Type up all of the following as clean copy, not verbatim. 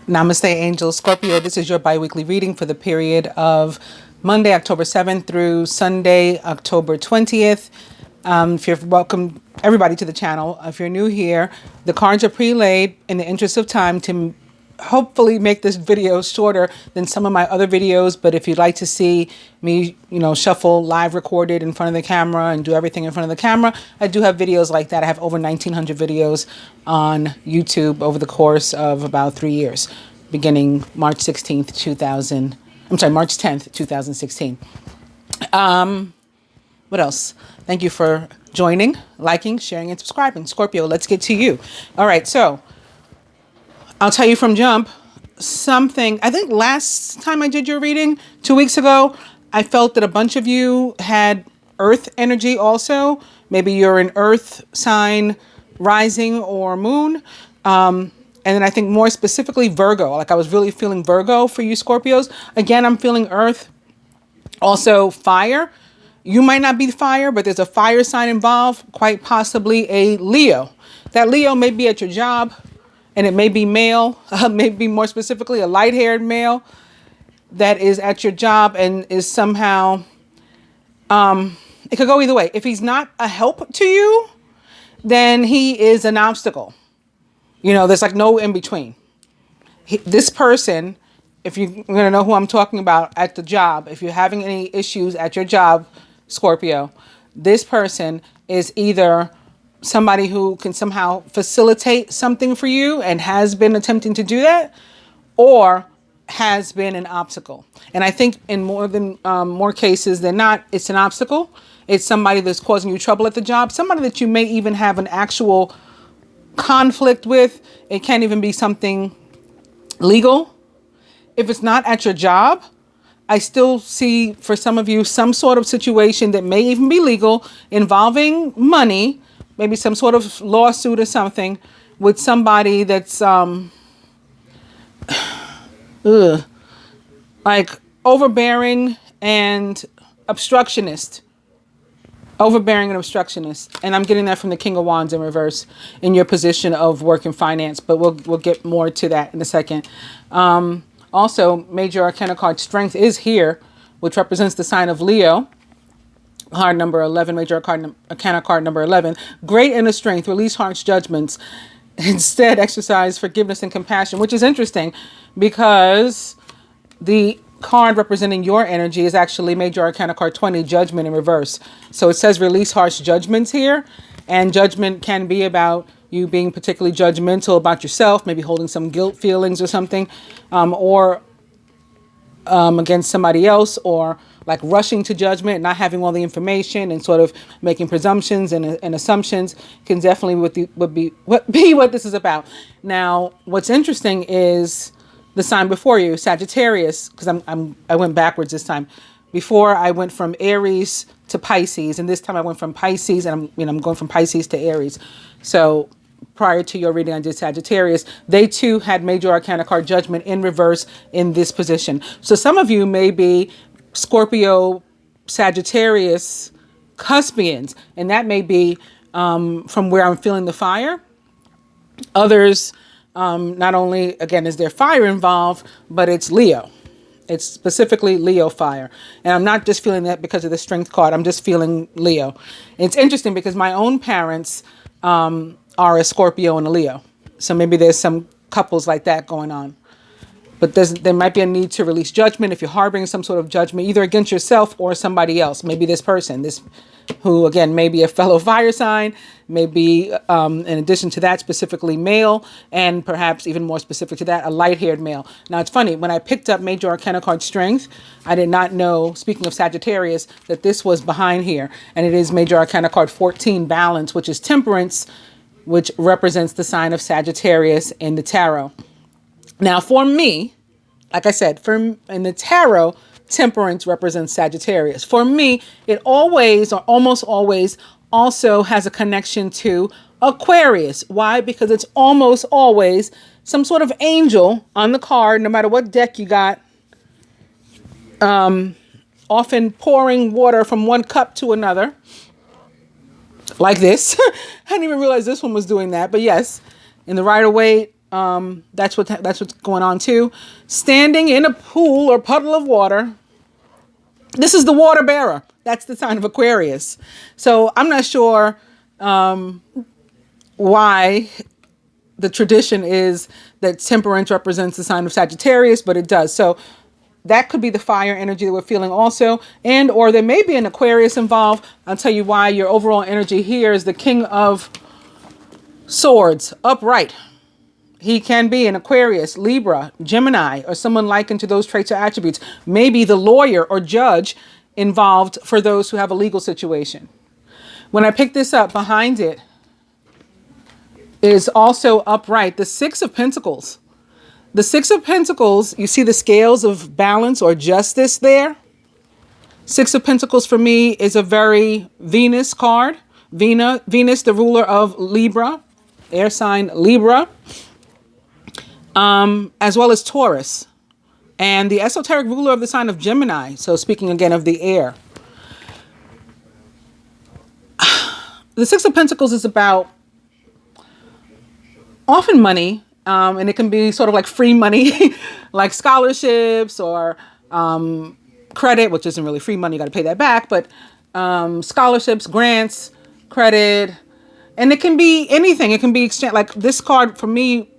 Namaste, angels. Scorpio, this is your bi-weekly reading for the period of Monday, October 7th through Sunday, October 20th. If you're welcome, everybody, to the channel. If you're new here, the cards are pre-laid in the interest of time to hopefully make this video shorter than some of my other videos. But if you'd like to see me, shuffle live recorded in front of the camera and do everything in front of the camera, I do have videos like that. I have over 1,900 videos on YouTube over the course of about 3 years, beginning March 16th, March 10th, 2016. What else? Thank you for joining, liking, sharing, and subscribing. Scorpio, let's get to you. All right, so I'll tell you from jump something. I think last time I did your reading 2 weeks ago, I felt that a bunch of you had earth energy also. Maybe you're an earth sign, rising or moon. And then I think more specifically Virgo. Like I was really feeling Virgo for you Scorpios. Again, I'm feeling earth. Also fire. You might not be fire, but there's a fire sign involved, quite possibly a Leo. That Leo may be at your job, and it may be male, maybe more specifically a light-haired male that is at your job and is somehow, it could go either way. If he's not a help to you, then he is an obstacle. There's like no in between. This person, if you're going to know who I'm talking about at the job, if you're having any issues at your job, Scorpio, this person is either somebody who can somehow facilitate something for you and has been attempting to do that, or has been an obstacle. And I think in more cases than not, it's an obstacle. It's somebody that's causing you trouble at the job, somebody that you may even have an actual conflict with. It can't even be something legal. If it's not at your job, I still see for some of you some sort of situation that may even be legal involving money, maybe some sort of lawsuit or something with somebody that's like overbearing and obstructionist. Overbearing and obstructionist. And I'm getting that from the King of Wands in reverse in your position of work and finance, but we'll get more to that in a second. Also, Major Arcana card Strength is here, which represents the sign of Leo. Card number 11, Major Arcana card number 11. Great inner strength, release harsh judgments. Instead, exercise forgiveness and compassion, which is interesting because the card representing your energy is actually Major Arcana card 20, Judgment in reverse. So it says release harsh judgments here. And judgment can be about you being particularly judgmental about yourself, maybe holding some guilt feelings or something, or against somebody else, or like rushing to judgment, not having all the information and sort of making presumptions and assumptions can definitely be what this is about. Now, what's interesting is the sign before you, Sagittarius, because I went backwards this time. Before I went from Aries to Pisces, and this time I went from Pisces, and I'm going from Pisces to Aries. So prior to your reading, I did Sagittarius. They too had Major Arcana card Judgment in reverse in this position. So some of you may be Scorpio, Sagittarius, Cuspians, and that may be from where I'm feeling the fire. Others, not only, again, is there fire involved, but it's Leo. It's specifically Leo fire. And I'm not just feeling that because of the Strength card. I'm just feeling Leo. And it's interesting because my own parents are a Scorpio and a Leo. So maybe there's some couples like that going on. But there might be a need to release judgment if you're harboring some sort of judgment, either against yourself or somebody else. Maybe this person, who, again, may be a fellow fire sign, may be, in addition to that, specifically male, and perhaps even more specific to that, a light-haired male. Now, it's funny, when I picked up Major Arcana card Strength, I did not know, speaking of Sagittarius, that this was behind here. And it is Major Arcana card 14, Balance, which is Temperance, which represents the sign of Sagittarius in the tarot. Now, for me, like I said, in the tarot, Temperance represents Sagittarius. For me, it always, or almost always, also has a connection to Aquarius. Why? Because it's almost always some sort of angel on the card, no matter what deck you got, often pouring water from one cup to another, like this. I didn't even realize this one was doing that, but yes, in the Rider-Waite That's what's going on too. Standing in a pool or puddle of water. This is the water bearer. That's the sign of Aquarius. So I'm not sure why the tradition is that temperance represents the sign of Sagittarius, but it does. So that could be the fire energy that we're feeling also. And or there may be an Aquarius involved. I'll tell you why. Your overall energy here is the King of Swords, upright. He can be an Aquarius, Libra, Gemini, or someone likened to those traits or attributes. Maybe the lawyer or judge involved for those who have a legal situation. When I pick this up, behind it is also upright, the Six of Pentacles. The Six of Pentacles, you see the scales of balance or justice there? Six of Pentacles for me is a very Venus card. Venus, the ruler of Libra, air sign Libra, as well as Taurus. And the esoteric ruler of the sign of Gemini. So speaking again of the air. The Six of Pentacles is about often money. And it can be sort of like free money, like scholarships or credit, which isn't really free money. You got to pay that back. But scholarships, grants, credit, and it can be anything. It can be exchange. Like this card for me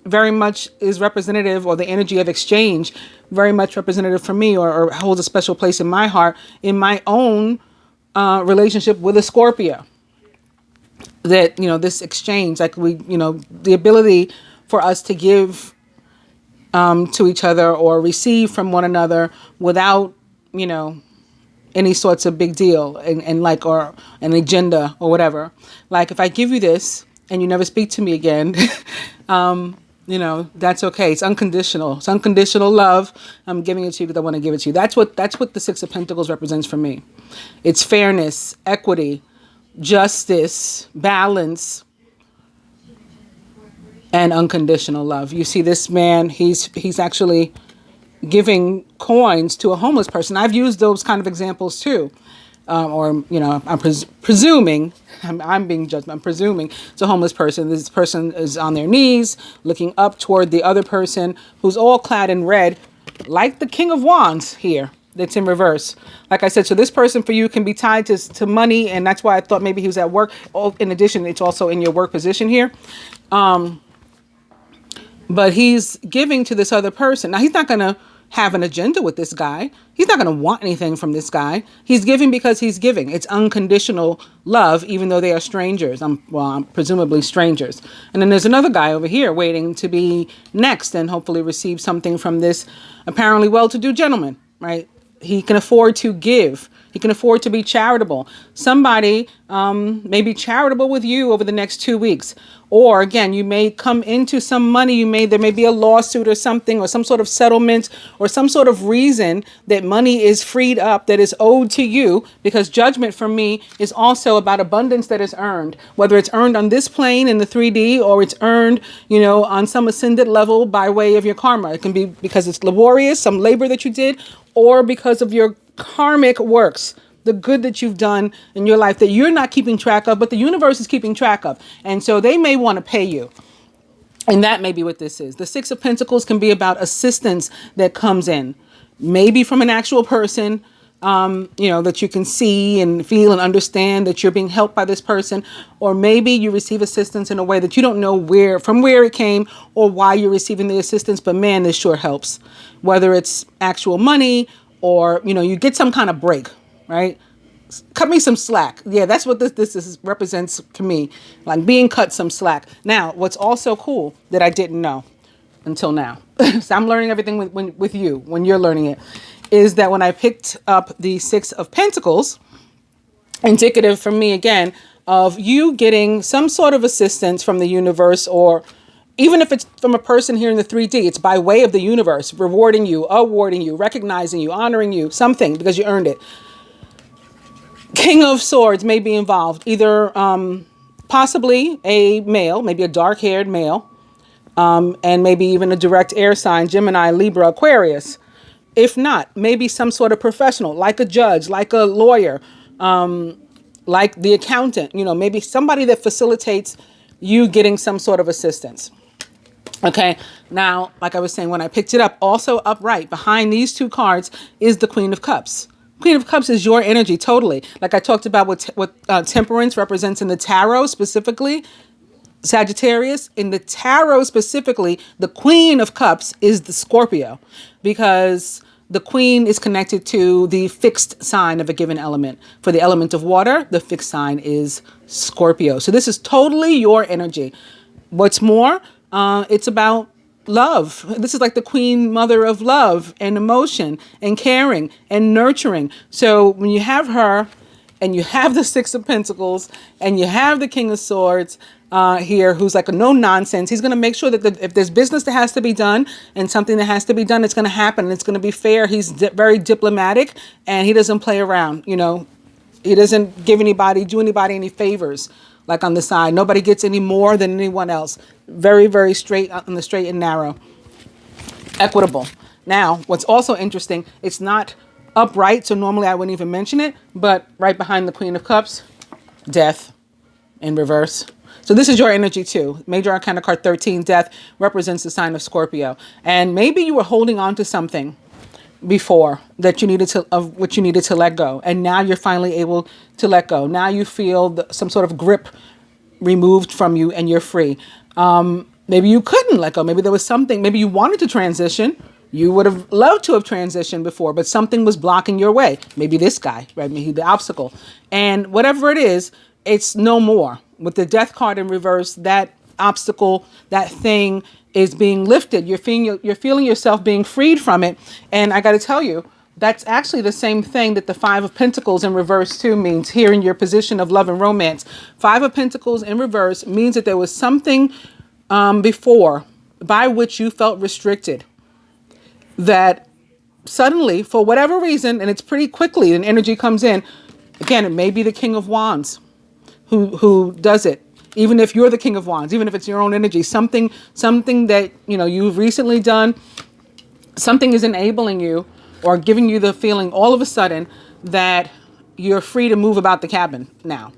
very much is representative, or the energy of exchange, very much representative for me, or holds a special place in my heart, in my own relationship with a Scorpio. That, you know, this exchange, like we, you know, the ability for us to give to each other or receive from one another without, you know, any sorts of big deal and like, or an agenda or whatever. Like if I give you this and you never speak to me again, you know, that's okay. It's unconditional. It's unconditional love. I'm giving it to you because I want to give it to you. That's what the Six of Pentacles represents for me. It's fairness, equity, justice, balance, and unconditional love. You see this man, he's actually giving coins to a homeless person. I've used those kind of examples too. Or, you know, I'm presuming, I'm being judged, I'm presuming it's a homeless person. This person is on their knees, looking up toward the other person who's all clad in red, like the King of Wands here, that's in reverse. Like I said, so this person for you can be tied to money, and that's why I thought maybe he was at work. Oh, in addition, it's also in your work position here. But he's giving to this other person. Now, he's not going to have an agenda with this guy. He's not going to want anything from this guy. He's giving because he's giving. It's unconditional love, even though they are strangers. I'm presumably strangers. And then there's another guy over here waiting to be next and hopefully receive something from this apparently well-to-do gentleman, right? He can afford to give. He can afford to be charitable. Somebody may be charitable with you over the next 2 weeks. Or again, you may come into some money. There may be a lawsuit or something, or some sort of settlement, or some sort of reason that money is freed up that is owed to you, because judgment for me is also about abundance that is earned, whether it's earned on this plane in the 3D, or it's earned, you know, on some ascended level by way of your karma. It can be because it's laborious, some labor that you did, or because of your karmic works, the good that you've done in your life that you're not keeping track of, but the universe is keeping track of. And so they may want to pay you. And that may be what this is. The Six of Pentacles can be about assistance that comes in, maybe from an actual person, you know, that you can see and feel and understand that you're being helped by this person. Or maybe you receive assistance in a way that you don't know from where it came or why you're receiving the assistance. But man, this sure helps, whether it's actual money or, you know, you get some kind of break. Right? Cut me some slack. Yeah, that's what this represents to me, like being cut some slack. Now, what's also cool that I didn't know until now, so I'm learning everything with you when you're learning it, is that when I picked up the Six of Pentacles, indicative for me again of you getting some sort of assistance from the universe, or even if it's from a person here in the 3D, it's by way of the universe, rewarding you, awarding you, recognizing you, honoring you, something because you earned it. King of Swords may be involved, either possibly a male, maybe a dark-haired male, and maybe even a direct air sign, Gemini, Libra, Aquarius. If not, maybe some sort of professional, like a judge, like a lawyer, like the accountant, you know, maybe somebody that facilitates you getting some sort of assistance. Okay, now, like I was saying, when I picked it up, also upright behind these two cards is the Queen of Cups. Queen of Cups is your energy totally. Like I talked about what temperance represents in the tarot specifically, Sagittarius. In the tarot specifically, the Queen of Cups is the Scorpio, because the Queen is connected to the fixed sign of a given element. For the element of water, the fixed sign is Scorpio. So this is totally your energy. What's more, it's about love. This is like the queen mother of love and emotion and caring and nurturing. So when you have her and you have the Six of Pentacles and you have the King of Swords here, who's like a no nonsense, he's going to make sure that if there's business that has to be done and something that has to be done, it's going to happen and it's going to be fair. He's very diplomatic and he doesn't play around. You know, he doesn't do anybody any favors. Like on the side, nobody gets any more than anyone else. Very, very straight on the straight and narrow. Equitable. Now, what's also interesting, it's not upright, so normally I wouldn't even mention it, but right behind the Queen of Cups, Death in reverse. So this is your energy too. Major Arcana card 13, Death, represents the sign of Scorpio. And maybe you were holding on to something before that you needed to let go, and now you're finally able to let go. Now you feel some sort of grip removed from you and you're free. Maybe you couldn't let go. Maybe there was something, maybe you wanted to transition. You would have loved to have transitioned before, but something was blocking your way. Maybe this guy, right? Maybe the obstacle. And whatever it is, it's no more. With the Death card in reverse, that obstacle, that thing is being lifted. You're feeling yourself being freed from it. And I got to tell you, that's actually the same thing that the Five of Pentacles in reverse too means here in your position of love and romance. Five of Pentacles in reverse means that there was something before by which you felt restricted, that suddenly, for whatever reason, and it's pretty quickly, an energy comes in. Again, it may be the King of Wands who does it. Even if you're the King of Wands, even if it's your own energy, something that, you know, you've recently done, something is enabling you or giving you the feeling all of a sudden that you're free to move about the cabin now.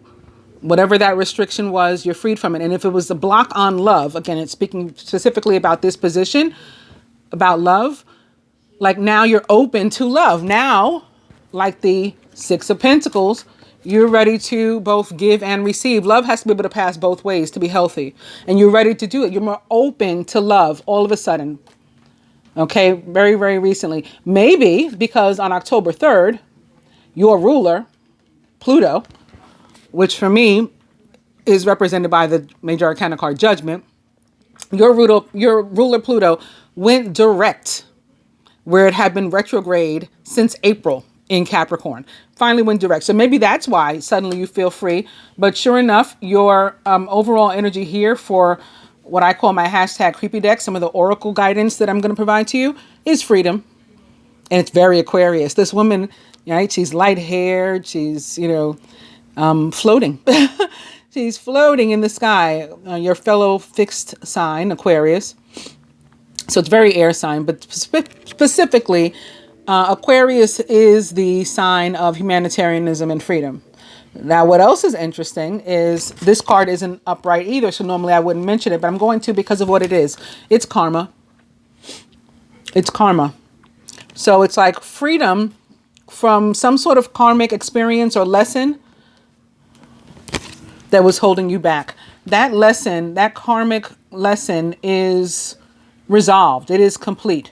Whatever that restriction was, you're freed from it. And if it was a block on love, again, it's speaking specifically about this position, about love, like now you're open to love. Now, like the Six of Pentacles, you're ready to both give and receive. Love has to be able to pass both ways to be healthy. And you're ready to do it. You're more open to love all of a sudden. Okay, very, very recently. Maybe because on October 3rd, your ruler, Pluto, which for me is represented by the Major Arcana card Judgment, your ruler Pluto went direct where it had been retrograde since April in Capricorn. Finally went direct. So maybe that's why suddenly you feel free. But sure enough, your overall energy here for what I call my hashtag creepy deck, some of the oracle guidance that I'm going to provide to you, is freedom. And it's very Aquarius. This woman, right, she's light-haired. She's, floating. She's floating in the sky. Your fellow fixed sign, Aquarius. So it's very air sign, but specifically, Aquarius is the sign of humanitarianism and freedom. Now, what else is interesting is this card isn't upright either, so normally I wouldn't mention it, but I'm going to because of what it is. It's karma. It's karma. So it's like freedom from some sort of karmic experience or lesson that was holding you back. That lesson, that karmic lesson is resolved. It is complete.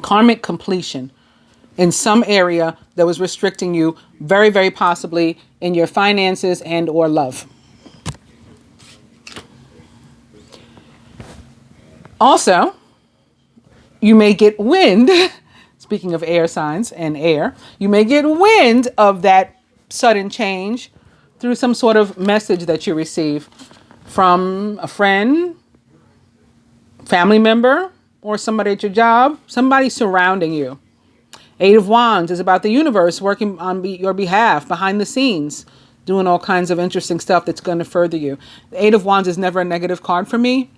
Karmic completion in some area that was restricting you, very, very possibly in your finances and or love. Also, you may get wind, speaking of air signs and air, you may get wind of that sudden change through some sort of message that you receive from a friend, family member, or somebody at your job, somebody surrounding you. Eight of Wands is about the universe working on your behalf, behind the scenes, doing all kinds of interesting stuff that's going to further you. The Eight of Wands is never a negative card for me.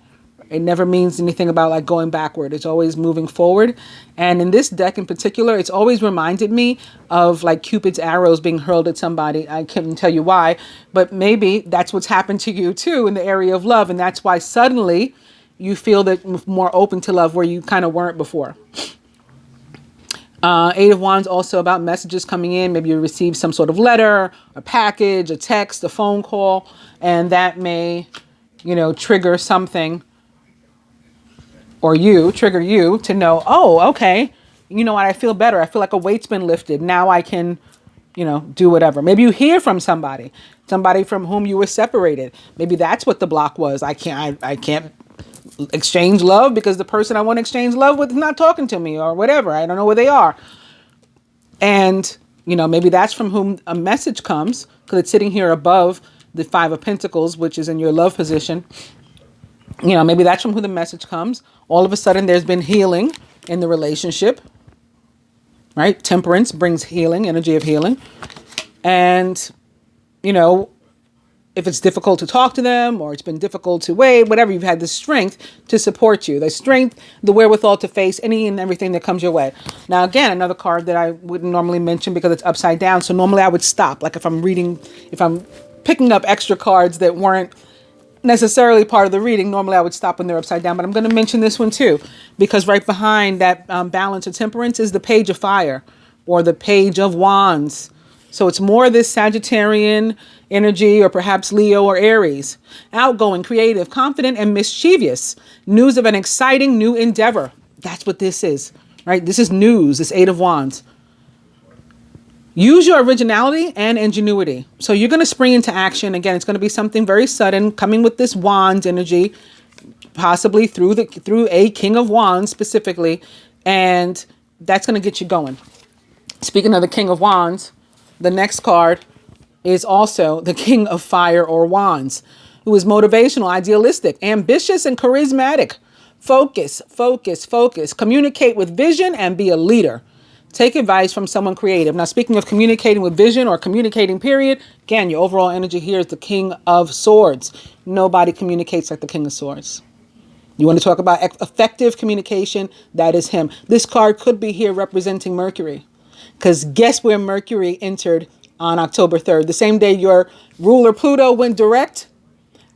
It never means anything about like going backward. It's always moving forward. And in this deck in particular, it's always reminded me of like Cupid's arrows being hurled at somebody. I can't tell you why, but maybe that's what's happened to you too in the area of love. And that's why suddenly you feel that more open to love where you kind of weren't before. Eight of Wands also about messages coming in. Maybe you receive some sort of letter, a package, a text, a phone call, and that may, trigger something, or trigger you to know, oh, okay, you know what, I feel better. I feel like a weight's been lifted. Now I can, do whatever. Maybe you hear from somebody from whom you were separated. Maybe that's what the block was. I can't exchange love because the person I want to exchange love with is not talking to me or whatever. I don't know where they are. And, maybe that's from whom a message comes, because it's sitting here above the Five of Pentacles, which is in your love position. Maybe that's from who the message comes. All of a sudden there's been healing in the relationship, right? Temperance brings healing, energy of healing. And, if it's difficult to talk to them or it's been difficult to wait, whatever, you've had the strength to support you. The strength, the wherewithal to face any and everything that comes your way. Now, again, another card that I wouldn't normally mention because it's upside down. So normally I would stop. Like if I'm picking up extra cards that weren't necessarily part of the reading, normally I would stop when they're upside down. But I'm going to mention this one too, because right behind that balance of temperance is the Page of Fire or the Page of Wands. So it's more this Sagittarian energy, or perhaps Leo or Aries. Outgoing, creative, confident, and mischievous. News of an exciting new endeavor. That's what this is, right? This is news, this Eight of Wands. Use your originality and ingenuity. So you're going to spring into action. Again, it's going to be something very sudden, coming with this Wands energy, possibly through a King of Wands specifically. And that's going to get you going. Speaking of the King of Wands, the next card is also the King of Fire or Wands, who is motivational, idealistic, ambitious, and charismatic. Focus, focus, focus. Communicate with vision and be a leader. Take advice from someone creative. Now, speaking of communicating with vision or communicating, period, again, your overall energy here is the King of Swords. Nobody communicates like the King of Swords. You want to talk about effective communication? That is him. This card could be here representing Mercury. Because guess where Mercury entered on October 3rd? The same day your ruler Pluto went direct,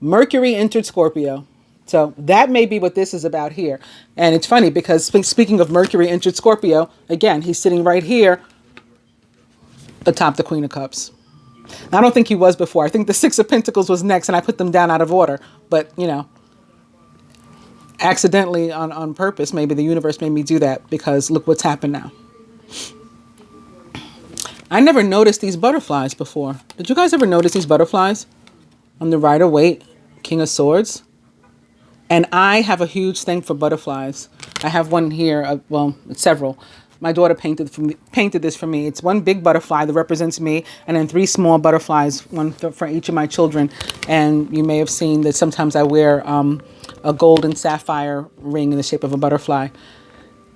Mercury entered Scorpio. So that may be what this is about here. And it's funny because speaking of Mercury entered Scorpio, again, he's sitting right here atop the Queen of Cups. I don't think he was before. I think the Six of Pentacles was next and I put them down out of order. But, accidentally on purpose, maybe the universe made me do that because look what's happened now. I never noticed these butterflies before. Did you guys ever notice these butterflies on the Rider-Waite King of Swords? And I have a huge thing for butterflies. I have one here. Well, it's several. My daughter painted this for me. It's one big butterfly that represents me, and then three small butterflies, one for each of my children. And you may have seen that sometimes I wear a gold and sapphire ring in the shape of a butterfly.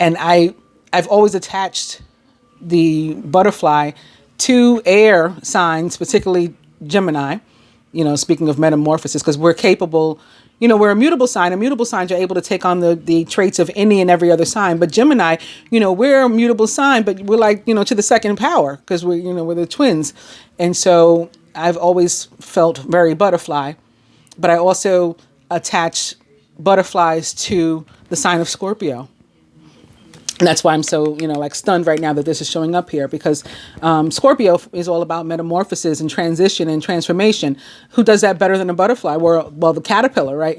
And I've always attached the butterfly to air signs, particularly Gemini, speaking of metamorphosis, because we're capable, we're a mutable sign. And mutable signs are able to take on the traits of any and every other sign. But Gemini, we're a mutable sign, but we're like, to the second power because we're the twins. And so I've always felt very butterfly, but I also attach butterflies to the sign of Scorpio. And that's why I'm so, stunned right now that this is showing up here, because Scorpio is all about metamorphosis and transition and transformation. Who does that better than a butterfly? Well, the caterpillar, right?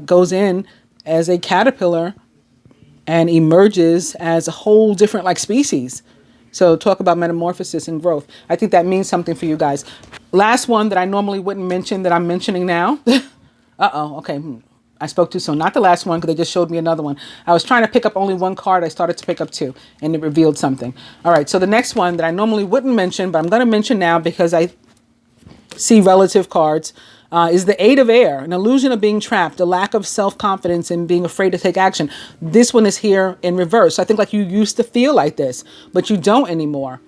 Goes in as a caterpillar and emerges as a whole different species. So talk about metamorphosis and growth. I think that means something for you guys. Last one that I normally wouldn't mention that I'm mentioning now. Okay. I spoke too soon. Not the last one because they just showed me another one. I was trying to pick up only one card. I started to pick up two and it revealed something. All right. So the next one that I normally wouldn't mention, but I'm going to mention now because I see relative cards, is the Eight of Air, an illusion of being trapped, a lack of self-confidence and being afraid to take action. This one is here in reverse. I think you used to feel like this, but you don't anymore.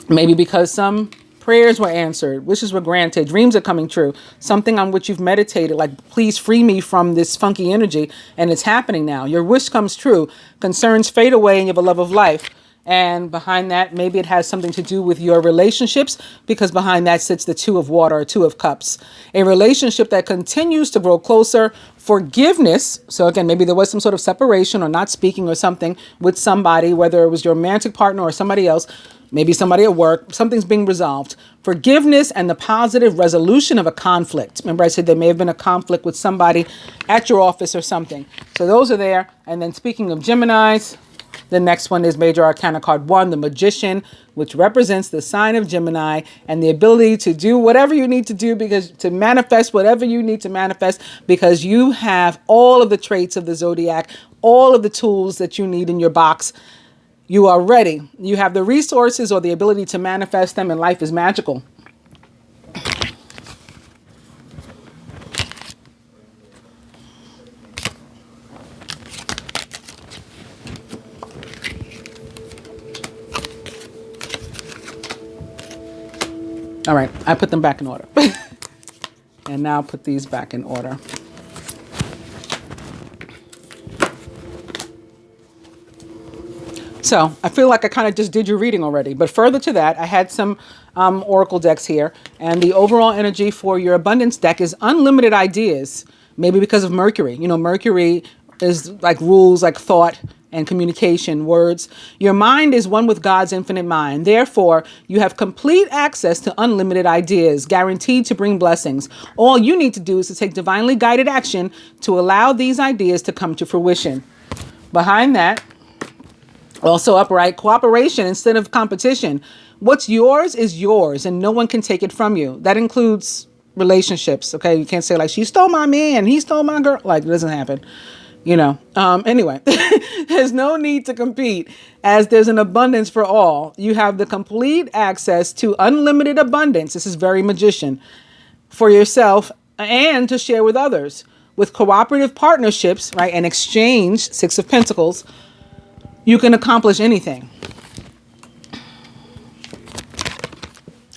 Maybe because some prayers were answered, wishes were granted, dreams are coming true, something on which you've meditated, please free me from this funky energy, and it's happening now. Your wish comes true, concerns fade away, and you have a love of life. And behind that, maybe it has something to do with your relationships, because behind that sits the Two of Water or Two of Cups. A relationship that continues to grow closer, Forgiveness. So again, maybe there was some sort of separation or not speaking or something with somebody, whether it was your romantic partner or somebody else, maybe somebody at work, something's being resolved. Forgiveness and the positive resolution of a conflict. Remember I said there may have been a conflict with somebody at your office or something. So those are there. And then speaking of Geminis, the next one is Major Arcana card 1, the Magician, which represents the sign of Gemini and the ability to do whatever you need to do, because to manifest whatever you need to manifest, because you have all of the traits of the zodiac, all of the tools that you need in your box. You are ready. You have the resources or the ability to manifest them, and life is magical. All right, I put them back in order. And now put these back in order. So I feel like I kind of just did your reading already. But further to that, I had some oracle decks here. And the overall energy for your abundance deck is unlimited ideas. Maybe because of Mercury. You know, Mercury is like rules, like thought and communication, words. Your mind is one with God's infinite mind. Therefore, you have complete access to unlimited ideas, guaranteed to bring blessings. All you need to do is to take divinely guided action to allow these ideas to come to fruition. Behind that, also upright, cooperation instead of competition. What's yours is yours, and no one can take it from you. That includes relationships, okay? You can't say like, she stole my man, he stole my girl. Like, it doesn't happen. You know, anyway, there's no need to compete as there's an abundance for all. You have the complete access to unlimited abundance. This is very Magician for yourself and to share with others. With cooperative partnerships, right, and exchange, 6 of Pentacles, you can accomplish anything.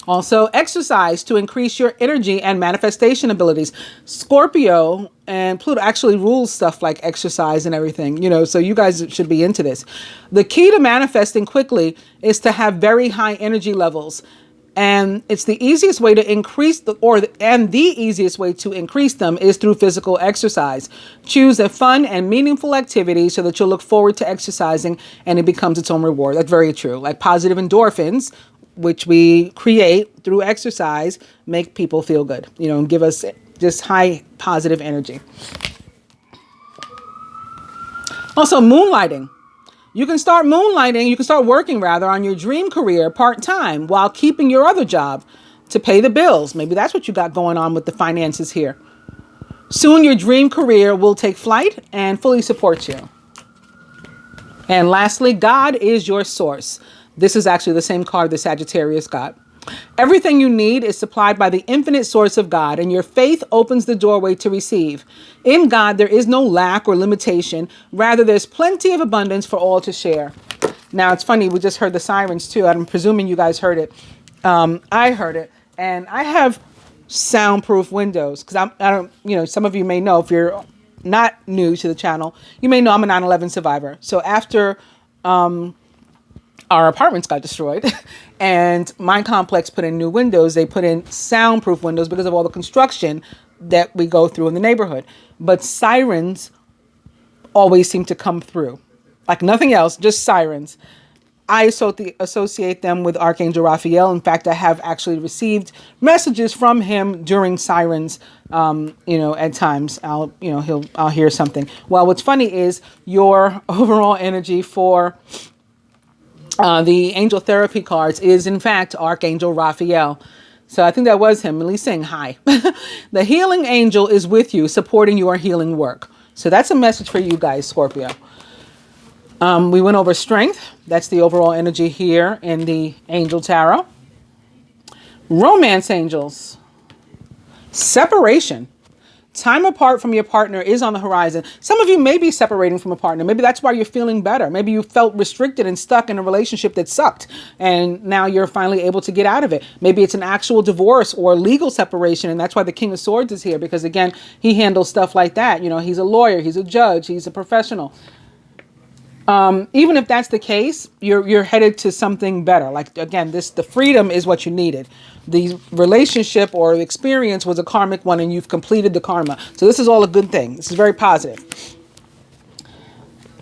Also, exercise to increase your energy and manifestation abilities. Scorpio and Pluto actually rules stuff like exercise and everything, you know, so you guys should be into this. The key to manifesting quickly is to have very high energy levels. And it's the easiest way to increase the easiest way to increase them is through physical exercise. Choose a fun and meaningful activity so that you'll look forward to exercising and it becomes its own reward. That's very true. Like positive endorphins, which we create through exercise, make people feel good, you know, and give us just high positive energy. Also, moonlighting. You can start moonlighting, you can start working rather on your dream career part-time while keeping your other job to pay the bills. Maybe that's what you got going on with the finances here. Soon your dream career will take flight and fully support you. And lastly, God is your source. This is actually the same card the Sagittarius got. Everything you need is supplied by the infinite source of God, and your faith opens the doorway to receive. In God, there is no lack or limitation. Rather, there's plenty of abundance for all to share. Now, it's funny, we just heard the sirens too. I'm presuming you guys heard it. I heard it, and I have soundproof windows because I don't, you know, some of you may know if you're not new to the channel, you may know I'm a 9/11 survivor. So after our apartments got destroyed and my complex put in new windows, they put in soundproof windows because of all the construction that we go through in the neighborhood. But sirens always seem to come through, like nothing else, just sirens. I associate them with Archangel Raphael. In fact, I have actually received messages from him during sirens. You know, at times I'll hear something. Well, what's funny is your overall energy for the angel therapy cards is in fact Archangel Raphael. So I think that was him, at least saying hi. The healing angel is with you, supporting your healing work. So that's a message for you guys, Scorpio. We went over strength. That's the overall energy here in the Angel Tarot. Romance angels. Separation. Time apart from your partner is on the horizon. Some of you may be separating from a partner. Maybe that's why you're feeling better. Maybe you felt restricted and stuck in a relationship that sucked, and now you're finally able to get out of it. Maybe it's an actual divorce or legal separation, and that's why the King of Swords is here, because again, he handles stuff like that. You know, he's a lawyer, he's a judge, he's a professional. Even if that's the case, you're headed to something better. Like, again, the freedom is what you needed. The relationship or experience was a karmic one, and you've completed the karma. So this is all a good thing. This is very positive.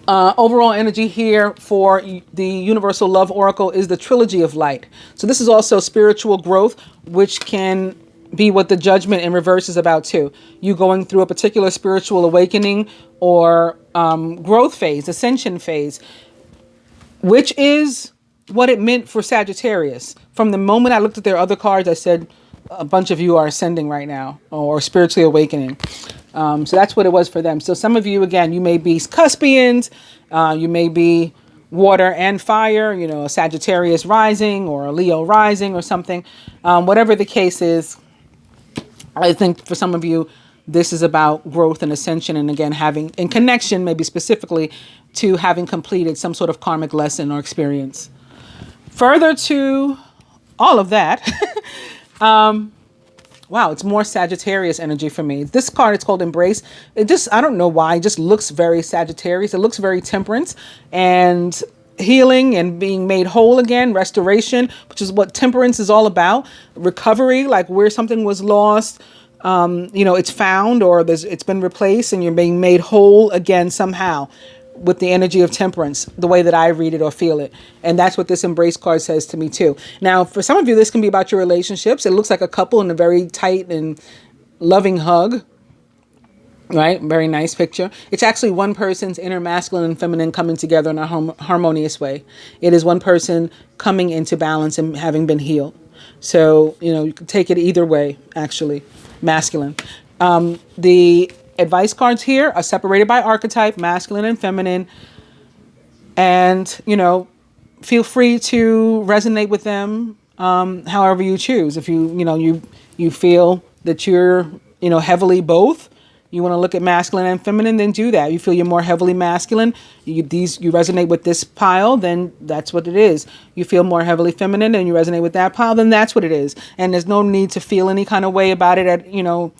Overall energy here for the Universal Love Oracle is the Trilogy of Light. So this is also spiritual growth, which can be what the Judgment in reverse is about too. You going through a particular spiritual awakening or growth phase, ascension phase, which is what it meant for Sagittarius. From the moment I looked at their other cards, I said a bunch of you are ascending right now or spiritually awakening. So that's what it was for them. So some of you, again, you may be Cuspians, you may be water and fire, you know, a Sagittarius rising or a Leo rising or something. Whatever the case is, I think for some of you, this is about growth and ascension. And again, having in connection, maybe specifically to having completed some sort of karmic lesson or experience. Further to all of that, wow, it's more Sagittarius energy for me. This card, it's called Embrace. It just, I don't know why, it just looks very Sagittarius. It looks very temperance and healing and being made whole again, restoration, which is what temperance is all about. Recovery, like where something was lost, you know, it's found or it's been replaced and you're being made whole again somehow with the energy of temperance, the way that I read it or feel it. And that's what this Embrace card says to me too. Now, for some of you, this can be about your relationships. It looks like a couple in a very tight and loving hug, right? Very nice picture. It's actually one person's inner masculine and feminine coming together in a harmonious way. It is one person coming into balance and having been healed. So, you know, you can take it either way, actually, masculine. The advice cards here are separated by archetype, masculine and feminine. And, you know, feel free to resonate with them however you choose. If you feel that you're, you know, heavily both, you want to look at masculine and feminine, then do that. You feel you're more heavily masculine, you resonate with this pile, then that's what it is. You feel more heavily feminine and you resonate with that pile, then that's what it is. And there's no need to feel any kind of way about it at, you know,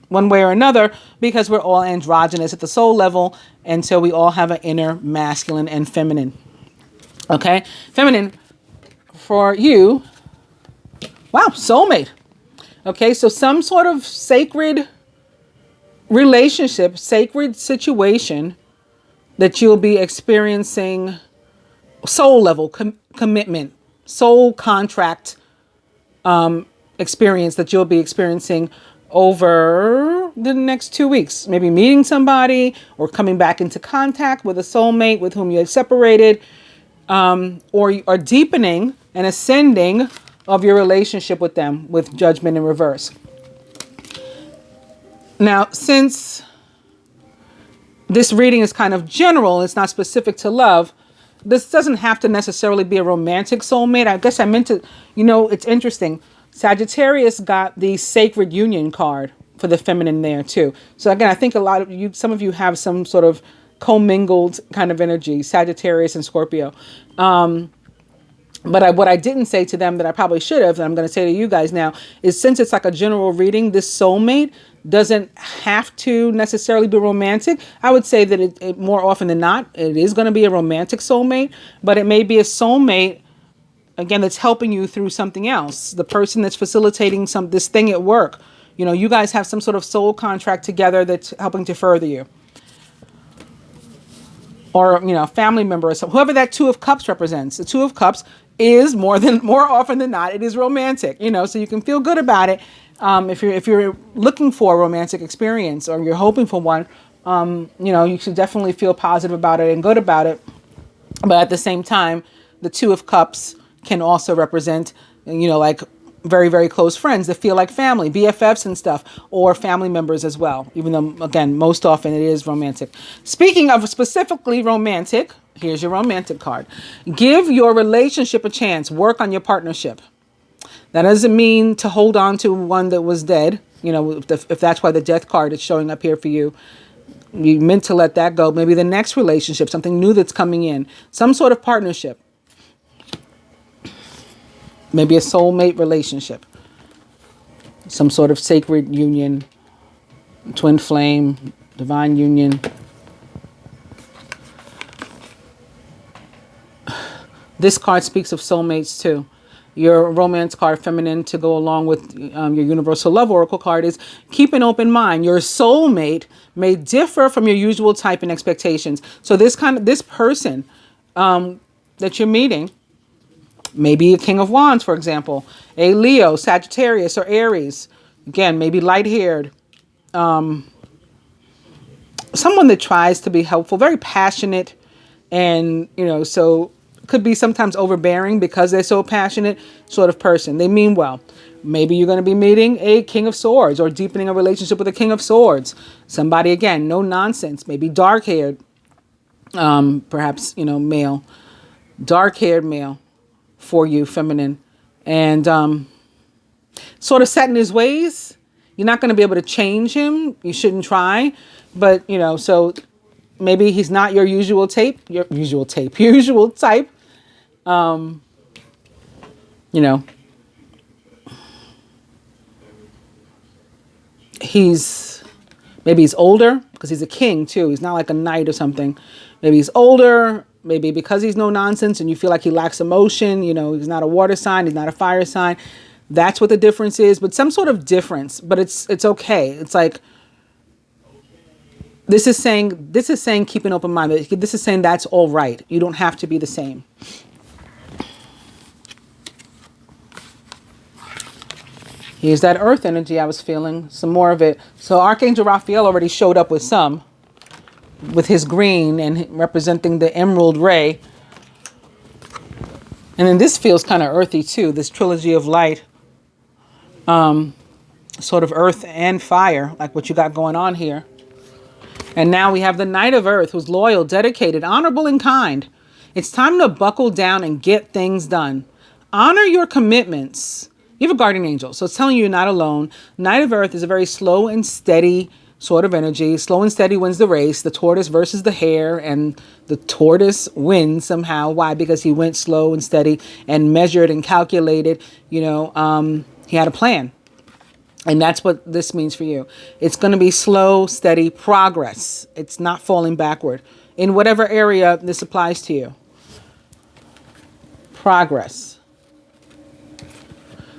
one way or another, because we're all androgynous at the soul level. And so we all have an inner masculine and feminine. Okay. Feminine for you. Wow. Soulmate. Okay. So some sort of sacred relationship, sacred situation that you'll be experiencing, soul level commitment, soul contract experience that you'll be experiencing over the next 2 weeks. Maybe meeting somebody or coming back into contact with a soulmate with whom you had separated, or deepening and ascending of your relationship with them with Judgment in reverse. Now, since this reading is kind of general, it's not specific to love, this doesn't have to necessarily be a romantic soulmate. I guess I meant to, you know, it's interesting. Sagittarius got the Sacred Union card for the feminine there too. So again, I think some of you have some sort of commingled kind of energy, Sagittarius and Scorpio. But what I didn't say to them that I probably should have, and I'm going to say to you guys now, is since it's like a general reading, this soulmate doesn't have to necessarily be romantic. I would say that it more often than not, it is going to be a romantic soulmate, but it may be a soulmate, again, that's helping you through something else. The person that's facilitating this thing at work. You know, you guys have some sort of soul contract together that's helping to further you. Or, you know, family member or something. Whoever that Two of Cups represents. The Two of Cups is more often than not, it is romantic. You know, so you can feel good about it. If you're looking for a romantic experience or you're hoping for one, you know, you should definitely feel positive about it and good about it. But at the same time, the Two of Cups can also represent, you know, like very, very close friends that feel like family, BFFs and stuff, or family members as well, even though, again, most often it is romantic. Speaking of specifically romantic, here's your romantic card. Give your relationship a chance. Work on your partnership. That doesn't mean to hold on to one that was dead. You know, if that's why the death card is showing up here for you. You meant to let that go. Maybe the next relationship, something new that's coming in, some sort of partnership. Maybe a soulmate relationship, some sort of sacred union, twin flame, divine union. This card speaks of soulmates too. Your romance card, feminine, to go along with your universal love oracle card is keep an open mind. Your soulmate may differ from your usual type and expectations. So this person that you're meeting, maybe a King of Wands, for example, a Leo, Sagittarius, or Aries. Again, maybe light-haired. Someone that tries to be helpful, very passionate, and, so could be sometimes overbearing because they're so passionate sort of person. They mean well. Maybe you're going to be meeting a King of Swords or deepening a relationship with a King of Swords. Somebody, again, no nonsense, maybe dark-haired, perhaps, male, dark-haired male for you, feminine, and sort of set in his ways. You're not going to be able to change him. You shouldn't try, but, so maybe he's not your usual type. Maybe he's older because he's a king too. He's not like a knight or something. Maybe he's older, maybe because he's no nonsense and you feel like he lacks emotion. He's not a water sign. He's not a fire sign. That's what the difference is, but some sort of difference, but it's okay. It's like, this is saying keep an open mind. This is saying that's all right. You don't have to be the same. Here's that earth energy I was feeling, some more of it. So Archangel Raphael already showed up with his green and representing the emerald ray. And then this feels kind of earthy too, this trilogy of light. Sort of earth and fire, like what you got going on here. And now we have the Knight of Earth, who's loyal, dedicated, honorable, and kind. It's time to buckle down and get things done. Honor your commitments. You have a guardian angel, so it's telling you you're not alone. Knight of Earth is a very slow and steady sort of energy. Slow and steady wins the race. The tortoise versus the hare, and the tortoise wins somehow. Why? Because he went slow and steady and measured and calculated. He had a plan. And that's what this means for you. It's going to be slow, steady progress. It's not falling backward in whatever area this applies to you. Progress.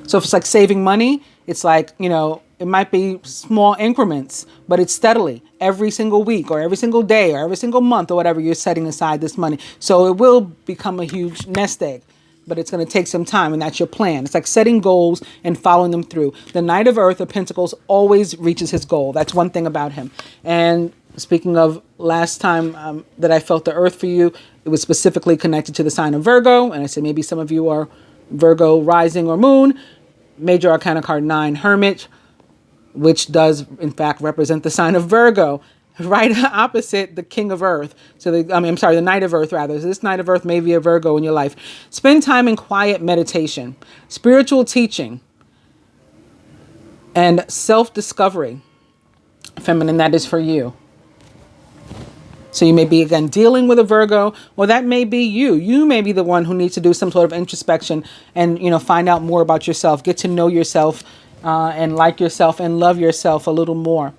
So if it's like saving money, it's like, it might be small increments, but it's steadily every single week or every single day or every single month or whatever, you're setting aside this money. So it will become a huge nest egg. But it's going to take some time, and that's your plan. It's like setting goals and following them through. The Knight of Earth, of Pentacles, always reaches his goal. That's one thing about him. And speaking of last time that I felt the Earth for you, it was specifically connected to the sign of Virgo. And I said maybe some of you are Virgo rising or moon. Major Arcana card 9, Hermit, which does, in fact, represent the sign of Virgo. Right opposite the King of Earth. So the Knight of Earth rather. So this Knight of Earth may be a Virgo in your life. Spend time in quiet meditation, spiritual teaching, and self-discovery. Feminine, that is for you. So you may be, again, dealing with a Virgo, or that may be you. You may be the one who needs to do some sort of introspection and, find out more about yourself, get to know yourself, and like yourself and love yourself a little more.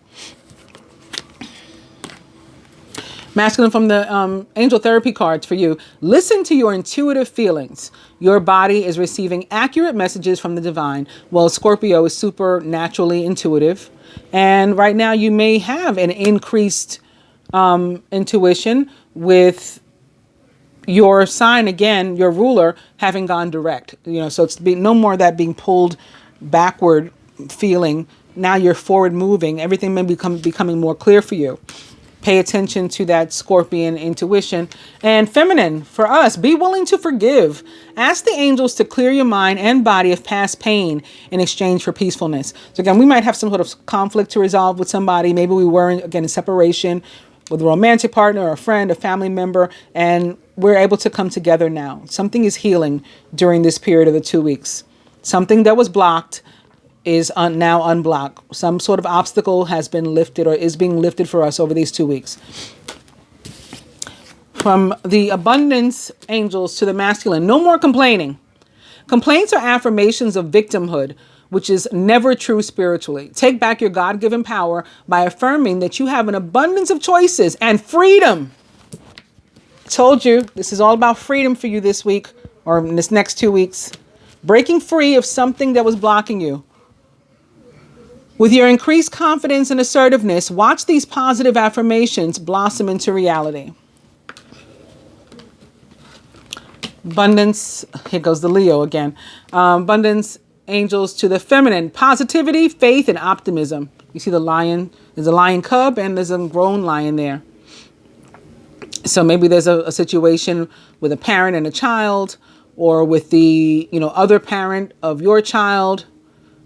Masculine from the angel therapy cards for you. Listen to your intuitive feelings. Your body is receiving accurate messages from the divine. Well, Scorpio is supernaturally intuitive. And right now you may have an increased intuition with your sign, again, your ruler, having gone direct. So it's no more of that being pulled backward feeling. Now you're forward moving. Everything may becoming more clear for you. Pay attention to that Scorpion intuition. And feminine, for us, be willing to forgive. Ask the angels to clear your mind and body of past pain in exchange for peacefulness. So again, we might have some sort of conflict to resolve with somebody. Maybe we were, in separation with a romantic partner, a friend, a family member, and we're able to come together now. Something is healing during this period of the 2 weeks. Something that was blocked is now unblocked. Some sort of obstacle has been lifted or is being lifted for us over these 2 weeks. From the abundance angels to the masculine, no more complaining. Complaints are affirmations of victimhood, which is never true spiritually. Take back your God-given power by affirming that you have an abundance of choices and freedom. Told you, this is all about freedom for you this week. or in this next 2 weeks. Breaking free of something that was blocking you. With your increased confidence and assertiveness, watch these positive affirmations blossom into reality. Abundance, here goes the Leo again. Abundance, angels to the feminine. Positivity, faith, and optimism. You see the lion, there's a lion cub and there's a grown lion there. So maybe there's a situation with a parent and a child, or with the, other parent of your child.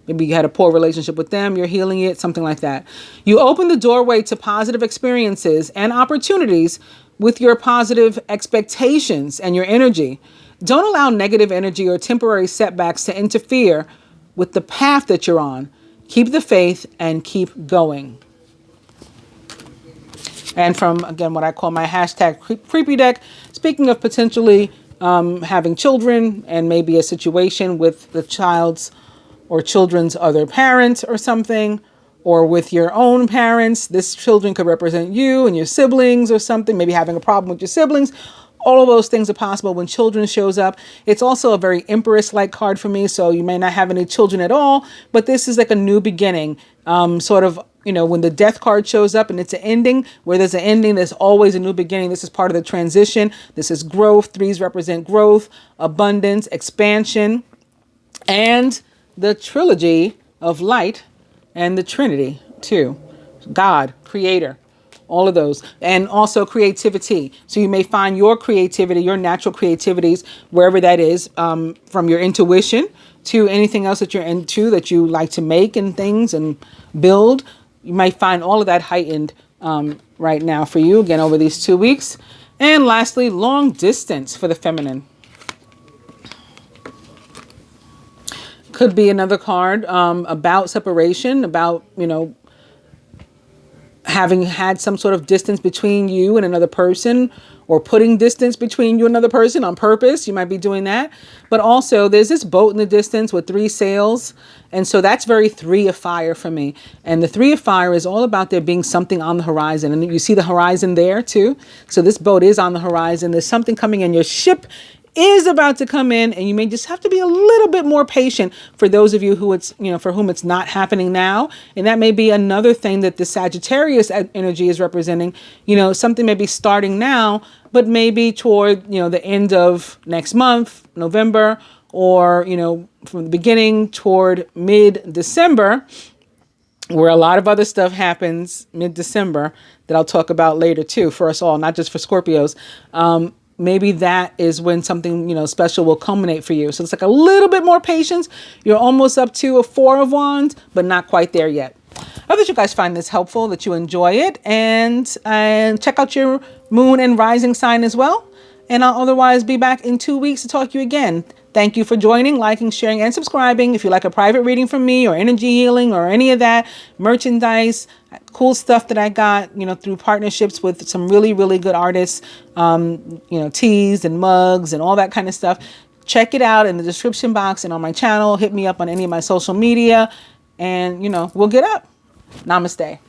Maybe you had a poor relationship with them, you're healing it, something like that. You open the doorway to positive experiences and opportunities with your positive expectations and your energy. Don't allow negative energy or temporary setbacks to interfere with the path that you're on. Keep the faith and keep going. And from, again, what I call my hashtag creepy deck, speaking of potentially having children and maybe a situation with the child's or children's other parents or something, or with your own parents. This children could represent you and your siblings or something, maybe having a problem with your siblings. All of those things are possible when children shows up. It's also a very Empress-like card for me, so you may not have any children at all, but this is like a new beginning. Sort of, when the death card shows up and it's an ending, where there's an ending, there's always a new beginning. This is part of the transition. This is growth. Threes represent growth, abundance, expansion, and the trilogy of light and the Trinity too. God, creator, all of those. And also creativity. So you may find your creativity, your natural creativities, wherever that is, from your intuition to anything else that you're into, that you like to make and things and build. You might find all of that heightened right now for you, again, over these 2 weeks. And lastly, long distance for the feminine. Could be another card about separation, about, having had some sort of distance between you and another person, or putting distance between you and another person on purpose. You might be doing that. But also there's this boat in the distance with 3 sails. And so that's very 3 of fire for me. And the 3 of fire is all about there being something on the horizon. And you see the horizon there too. So this boat is on the horizon. There's something coming in. Your ship is about to come in, and you may just have to be a little bit more patient for those of you who it's, for whom it's not happening now. And that may be another thing that the Sagittarius energy is representing. Something may be starting now, but maybe toward, the end of next month, November, or, from the beginning toward mid-December, where a lot of other stuff happens mid-December that I'll talk about later too, for us all, not just for Scorpios. Maybe that is when something, special will culminate for you. So it's like a little bit more patience. You're almost up to a 4 of Wands, but not quite there yet. I hope that you guys find this helpful, that you enjoy it, and check out your moon and rising sign as well. And I'll otherwise be back in 2 weeks to talk to you again. Thank you for joining, liking, sharing, and subscribing. If you like a private reading from me, or energy healing, or any of that, merchandise, cool stuff that I got, through partnerships with some really, really good artists, teas and mugs and all that kind of stuff. Check it out in the description box and on my channel. Hit me up on any of my social media, and, we'll get up. Namaste.